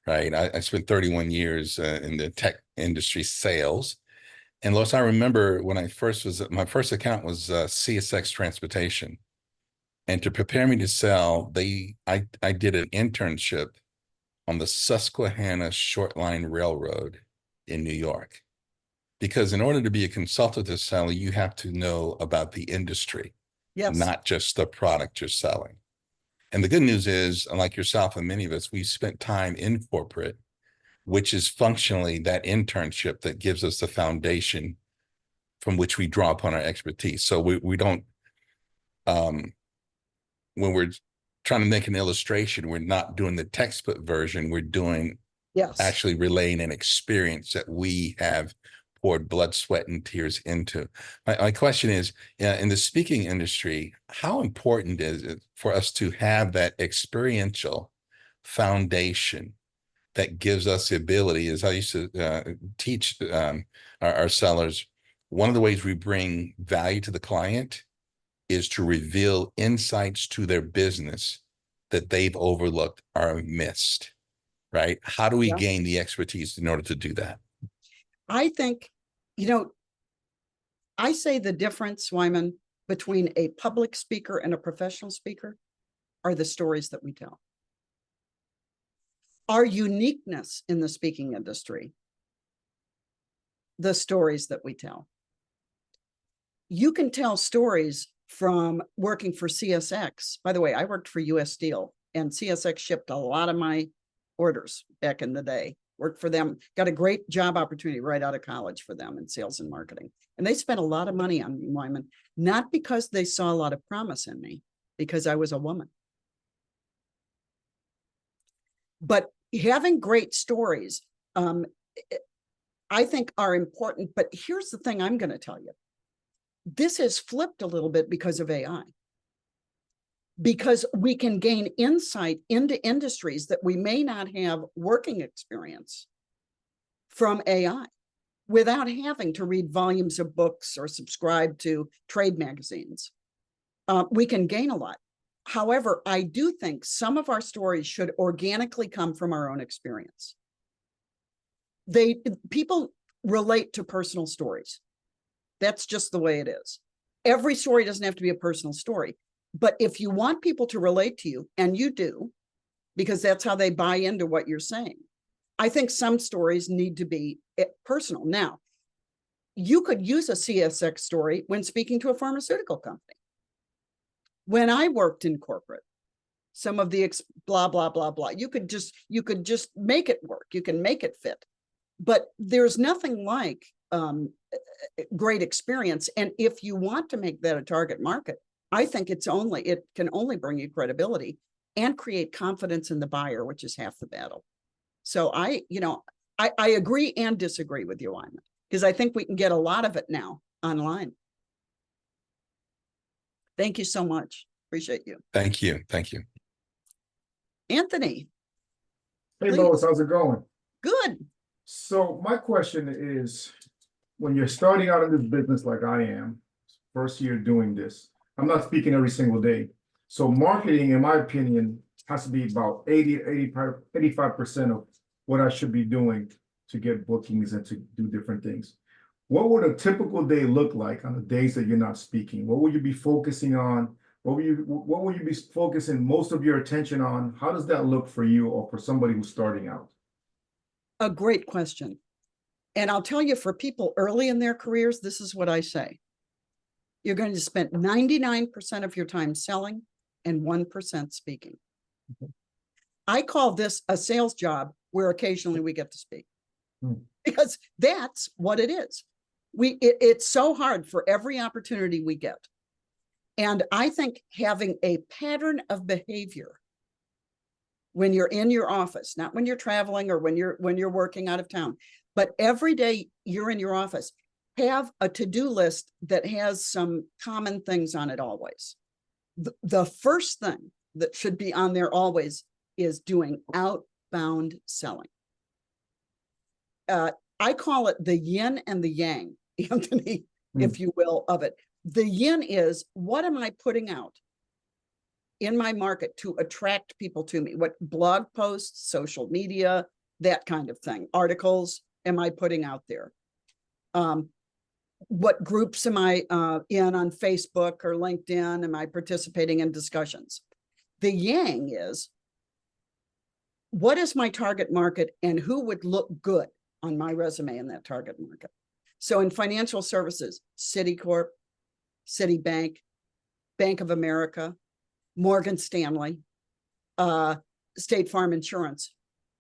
right? I spent 31 years in the tech industry sales. And Lois, I remember when I my first account was CSX Transportation. And to prepare me to sell, I did an internship on the Susquehanna Short Line Railroad in New York. Because in order to be a consultative seller, you have to know about the industry, Yes. not just the product you're selling. And the good news is, unlike yourself and many of us, we spent time in corporate, which is functionally that internship that gives us the foundation from which we draw upon our expertise. So we don't, when we're trying to make an illustration, we're not doing the textbook version, we're doing Yes. actually relaying an experience that we have poured blood, sweat, and tears into. My question is, in the speaking industry, how important is it for us to have that experiential foundation that gives us the ability, as I used to teach our sellers, one of the ways we bring value to the client is to reveal insights to their business that they've overlooked or missed, right? How do we Yeah. gain the expertise in order to do that? I think, I say the difference, Wyman, between a public speaker and a professional speaker are the stories that we tell. Our uniqueness in the speaking industry, the stories that we tell. You can tell stories from working for CSX. By the way, I worked for US Steel, and CSX shipped a lot of my orders back in the day. Worked for them, got a great job opportunity right out of college for them in sales and marketing. And they spent a lot of money on me, Wyman, not because they saw a lot of promise in me, because I was a woman. But having great stories, I think are important. But here's the thing I'm going to tell you. This has flipped a little bit because of AI. because we can gain insight into industries that we may not have working experience from AI without having to read volumes of books or subscribe to trade magazines. We can gain a lot. However, I do think some of our stories should organically come from our own experience. People relate to personal stories. That's just the way it is. Every story doesn't have to be a personal story. But if you want people to relate to you, and you do, because that's how they buy into what you're saying, I think some stories need to be personal. Now, you could use a CSX story when speaking to a pharmaceutical company. When I worked in corporate, some of the blah, blah, blah, blah, you could just make it work. You can make it fit. But there's nothing like great experience. And if you want to make that a target market, I think it can only bring you credibility and create confidence in the buyer, which is half the battle. So I agree and disagree with you on that, because I think we can get a lot of it now online. Thank you so much. Appreciate you. Thank you. Thank you. Anthony. Hey, Please. Lois, how's it going? Good. So my question is, when you're starting out in this business like I am, first year doing this, I'm not speaking every single day. So marketing, in my opinion, has to be about 85% of what I should be doing to get bookings and to do different things. What would a typical day look like on the days that you're not speaking? What would you be focusing on? What will you be focusing most of your attention on? How does that look for you or for somebody who's starting out? A great question. And I'll tell you, for people early in their careers, this is what I say. You're going to spend 99% of your time selling and 1% speaking. Okay. I call this a sales job where occasionally we get to speak, Hmm. because that's what it is. It's so hard for every opportunity we get. And I think having a pattern of behavior when you're in your office, not when you're traveling or when you're working out of town, but every day you're in your office, have a to-do list that has some common things on it always. The first thing that should be on there always is doing outbound selling. I call it the yin and the yang, Anthony, if you will, of it. The yin is, what am I putting out in my market to attract people to me? What blog posts, social media, that kind of thing, articles am I putting out there? What groups am I in on Facebook or LinkedIn? Am I participating in discussions? The yang is, what is my target market and who would look good on my resume in that target market? So in financial services, Citicorp, Citibank, Bank of America, Morgan Stanley, State Farm Insurance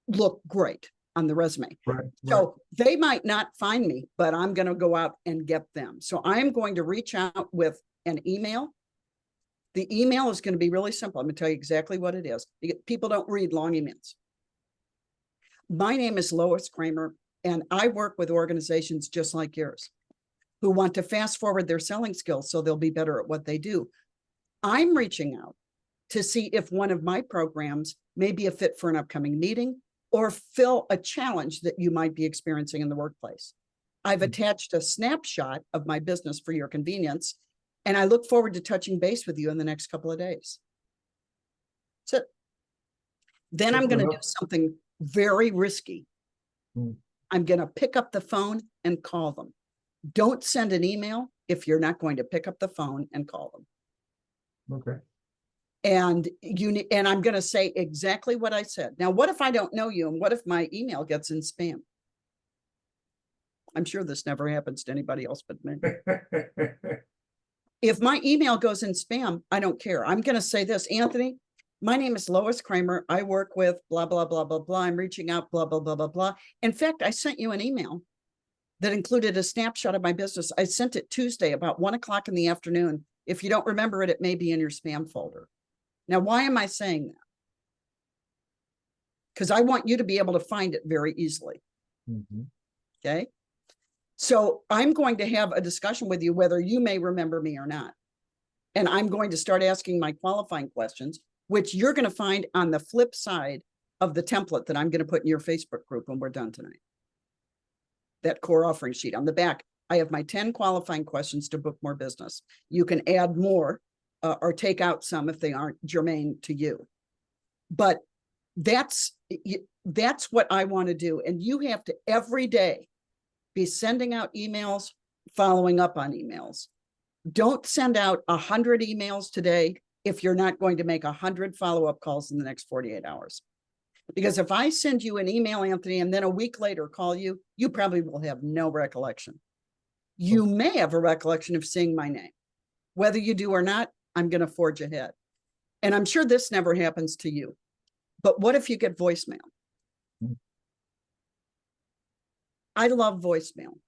look great on the resume. Right. So they might not find me, but I'm going to go out and get them. So I'm going to reach out with an email. The email is going to be really simple. I'm going to tell you exactly what it is. People don't read long emails. My name is Lois Kramer, and I work with organizations just like yours who want to fast forward their selling skills so they'll be better at what they do. I'm reaching out to see if one of my programs may be a fit for an upcoming meeting or fill a challenge that you might be experiencing in the workplace. I've attached a snapshot of my business for your convenience, and I look forward to touching base with you in the next couple of days. That's it. Then I'm going to do something very risky. I'm going to pick up the phone and call them. Don't send an email if you're not going to pick up the phone and call them. Okay. And I'm going to say exactly what I said. Now, what if I don't know you? And what if my email gets in spam? I'm sure this never happens to anybody else but me. If my email goes in spam, I don't care. I'm going to say this, Anthony, my name is Lois Kramer. I work with blah, blah, blah, blah, blah. I'm reaching out, blah, blah, blah, blah, blah. In fact, I sent you an email that included a snapshot of my business. I sent it Tuesday about 1 o'clock in the afternoon. If you don't remember it, it may be in your spam folder. Now, why am I saying that? Because I want you to be able to find it very easily. Okay. So I'm going to have a discussion with you whether you may remember me or not. And I'm going to start asking my qualifying questions, which you're going to find on the flip side of the template that I'm going to put in your Facebook group when we're done tonight. That core offering sheet on the back, I have my 10 qualifying questions to book more business. You can add more or take out some if they aren't germane to you. But that's what I want to do. And you have to every day be sending out emails, following up on emails. Don't send out 100 emails today if you're not going to make 100 follow-up calls in the next 48 hours. Because if I send you an email, Anthony, and then a week later call you, you probably will have no recollection. You may have a recollection of seeing my name. Whether you do or not, I'm going to forge ahead. And I'm sure this never happens to you. But what if you get voicemail? I love voicemail.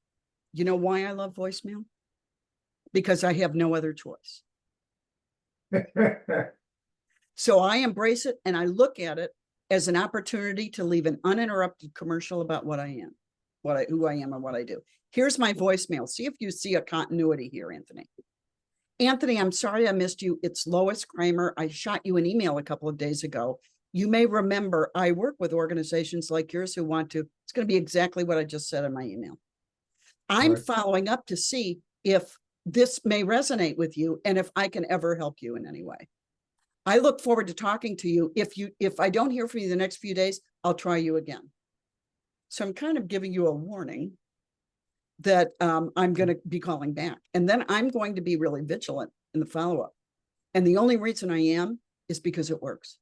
You know why I love voicemail? Because I have no other choice. So I embrace it and I look at it as an opportunity to leave an uninterrupted commercial about what I am, who I am and what I do. Here's my voicemail. See if you see a continuity here, Anthony. Anthony, I'm sorry I missed you. It's Lois Kramer. I shot you an email a couple of days ago. You may remember I work with organizations like yours who want to. It's going to be exactly what I just said in my email. I'm following up to see if this may resonate with you and if I can ever help you in any way. I look forward to talking to you. If I don't hear from you the next few days, I'll try you again. So I'm kind of giving you a warning that I'm going to be calling back. And then I'm going to be really vigilant in the follow-up. And the only reason I am is because it works.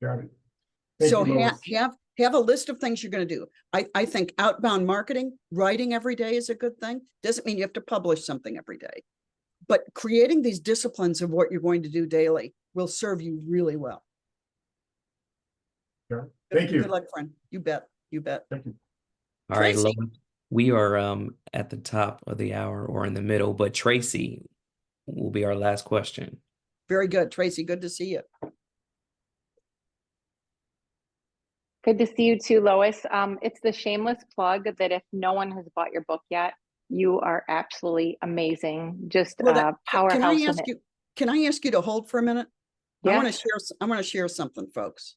Got it. Thank So you, Lois. have a list of things you're going to do. I think outbound marketing, writing every day is a good thing. Doesn't mean you have to publish something every day. But creating these disciplines of what you're going to do daily will serve you really well. Yeah. Thank you. Good luck, friend. You bet. You bet. Thank you. All right, Tracy. Lois, we are at the top of the hour or in the middle, but Tracy will be our last question. Very good, Tracy. Good to see you. Good to see you too, Lois. It's the shameless plug that if no one has bought your book yet, you are absolutely amazing. Just a powerhouse. Can I ask you to hold for a minute? Yes. I want to share something, folks.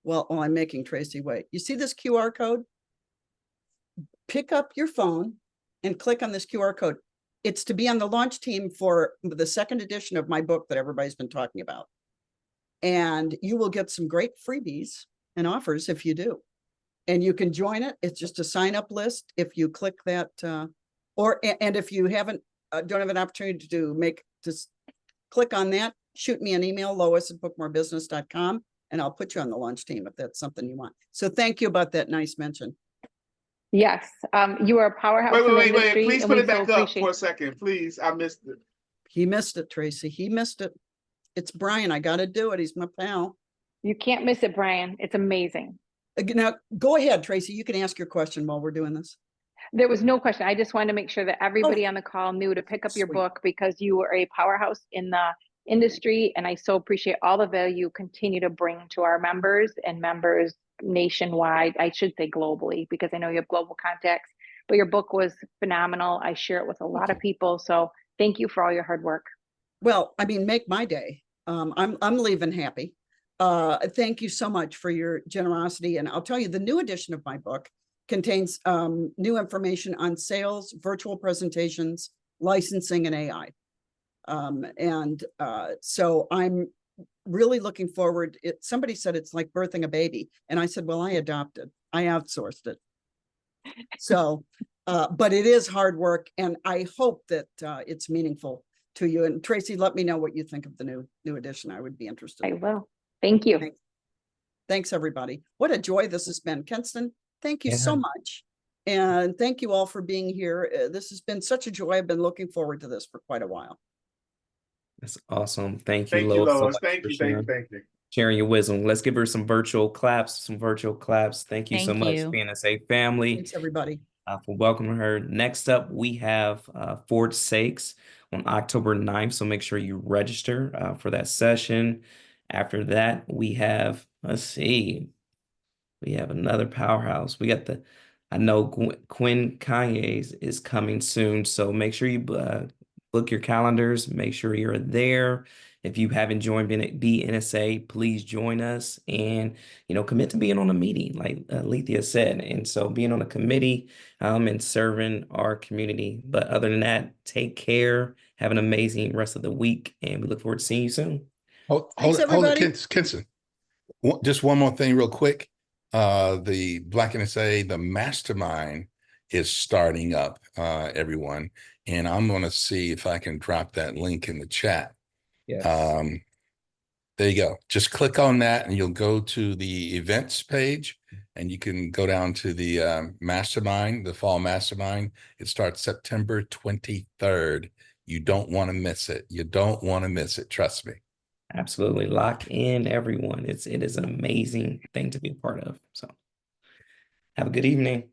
Well, I'm making Tracy wait. You see this QR code? Pick up your phone and click on this QR code. It's to be on the launch team for the second edition of my book that everybody's been talking about. And you will get some great freebies and offers if you do. And you can join it. It's just a sign up list. If you click that, and if you don't have an opportunity to just click on that, shoot me an email, lois@bookmorebusiness.com, and I'll put you on the launch team if that's something you want. So thank you about that nice mention. Yes, you are a powerhouse. Wait. Please put it back up for a second, please. I missed it. He missed it, Tracy. He missed it. It's Brian. I got to do it. He's my pal. You can't miss it, Brian. It's amazing. Now, go ahead, Tracy. You can ask your question while we're doing this. There was no question. I just wanted to make sure that everybody on the call knew to pick up your Sweet. book because you are a powerhouse in the industry. And I so appreciate all the value you continue to bring to our members and members nationwide. I should say globally, because I know you have global contacts, but your book was phenomenal. I share it with a lot of people. So thank you for all your hard work. Well, I mean, make my day. I'm leaving happy. Thank you so much for your generosity. And I'll tell you, the new edition of my book contains new information on sales, virtual presentations, licensing, and AI. So I'm really looking forward. Somebody said it's like birthing a baby. And I said, well, I outsourced it. So, but it is hard work. And I hope that it's meaningful to you. And Tracy, let me know what you think of the new edition. I would be interested. I will. Thank you. Thanks, everybody. What a joy this has been. Kenston, thank you so much. And thank you all for being here. This has been such a joy. I've been looking forward to this for quite a while. That's awesome. Thank you, Thank Lois. you, so Lois. much Thank for you. sharing your wisdom. Let's give her some virtual claps, Thank you so Thank much, you. BNSA family. Thanks, everybody. For welcoming her. Next up, we have Fort Sakes on October 9th. So make sure you register for that session. After that, we have, we have another powerhouse. We got I know Quinn Kanye is coming soon. So make sure you book your calendars, make sure you're there. If you haven't joined BNSA, please join us and, commit to being on a meeting, like Lethea said. And so being on a committee and serving our community. But other than that, take care. Have an amazing rest of the week. And we look forward to seeing you soon. Hold Thanks, it, everybody. Kinson. Just one more thing real quick. The Black NSA, the mastermind is starting up, everyone. And I'm going to see if I can drop that link in the chat. Yes. There you go. Just click on that and you'll go to the events page and you can go down to the mastermind, the fall mastermind. It starts September 23rd. You don't want to miss it. You don't want to miss it. Trust me. Absolutely. Lock in, everyone. It is an amazing thing to be a part of. So have a good evening.